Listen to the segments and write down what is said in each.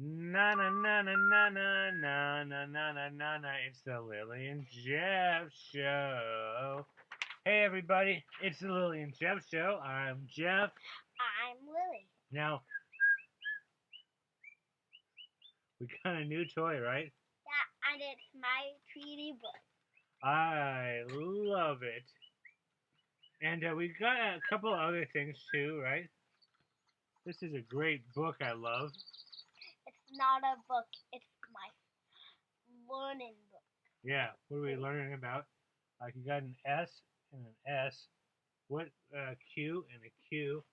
Na na na na na na na na na na na na. It's the Lily and Geoff show. Hey everybody, it's the Lily and Geoff show. I'm Geoff. I'm Lily. Now we got a new toy, right? Yeah, and it's my Tweety book. I love it. And we got a couple other things too, right? This is a great book I love. It's not a book, it's my learning book. Yeah, what are we learning about? Like you got an S and an S. What Q and a Q.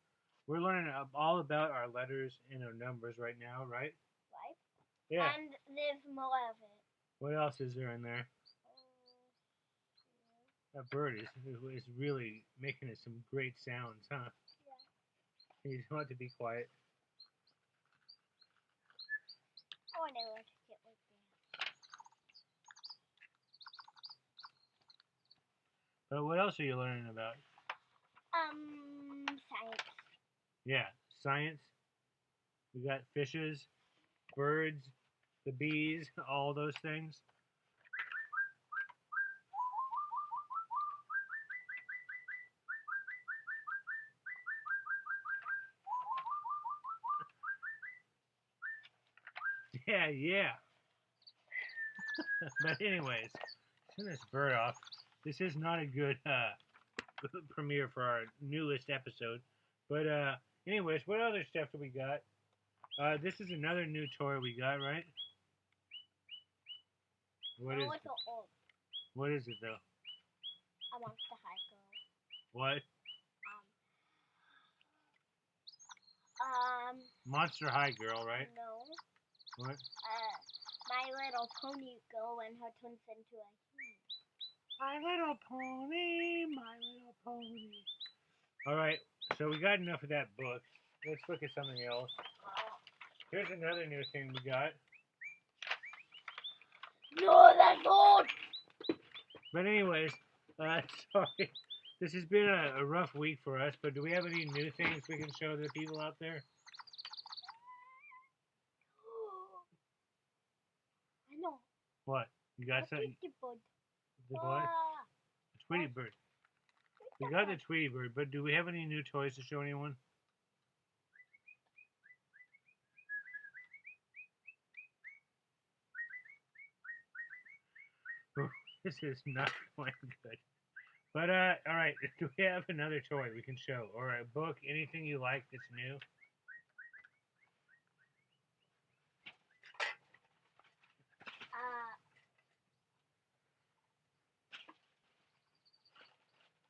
We're learning all about our letters and our numbers right now, right? Right? Yeah. And there's more of it. What else is there in there? That bird is really making some great sounds, huh? Yeah. You don't have to be quiet. I want to learn to get like that. But what else are you learning about? Science. Yeah, science. We got fishes, birds, the bees, all those things. Yeah, yeah. But anyways, turn this bird off. This is not a good premiere for our newest episode. But anyways, what other stuff do we got? This is another new toy we got, right? What is it's old. What is it though? A Monster High Girl. What? Monster High Girl, right? No. What? My Little Pony girl when her turns into a human. My Little Pony, My Little Pony. Alright, so we got enough of that book. Let's look at something else. Here's another new thing we got. No, that's old! But anyways, sorry. This has been a rough week for us, but do we have any new things we can show the people out there? I know. What? You got something? Tweety bird. The what? The Tweety bird. We got the Tweety bird, but do we have any new toys to show anyone? This is not going good. But alright, do we have another toy we can show? Or a book, anything you like that's new?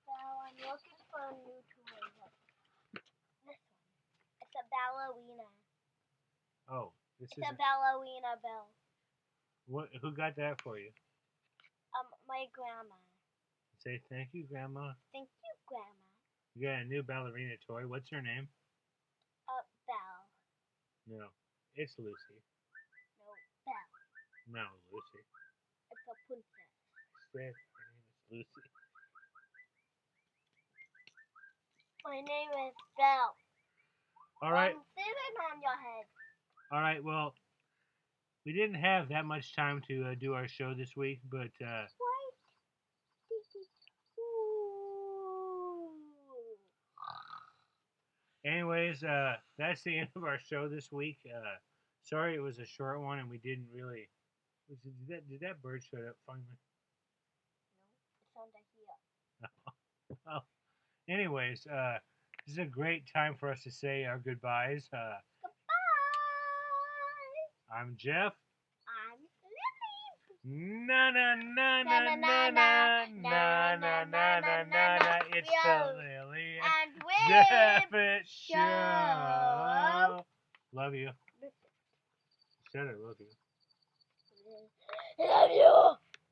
Well, I'm looking for a new toy. This one. It's a ballerina. Oh, this is a ballerina bell. What? Who got that for you? My grandma. Say thank you, Grandma. Thank you, Grandma. You got a new ballerina toy. What's her name? Belle. No, it's Lucy. No, Belle. No, Lucy. It's a princess. Said her name is Lucy. My name is Belle. All right. I'm sitting on your head. All right. Well, we didn't have that much time to do our show this week, but anyways, that's the end of our show this week. Sorry it was a short one and we didn't really. Did that bird show up finally? No, it's under here. Well, anyways, this is a great time for us to say our goodbyes. Goodbye. I'm Geoff. I'm Lily. Na na na na na na na na na na na. It's the Lily and Geoff show. Love you. Said I love you. I love you.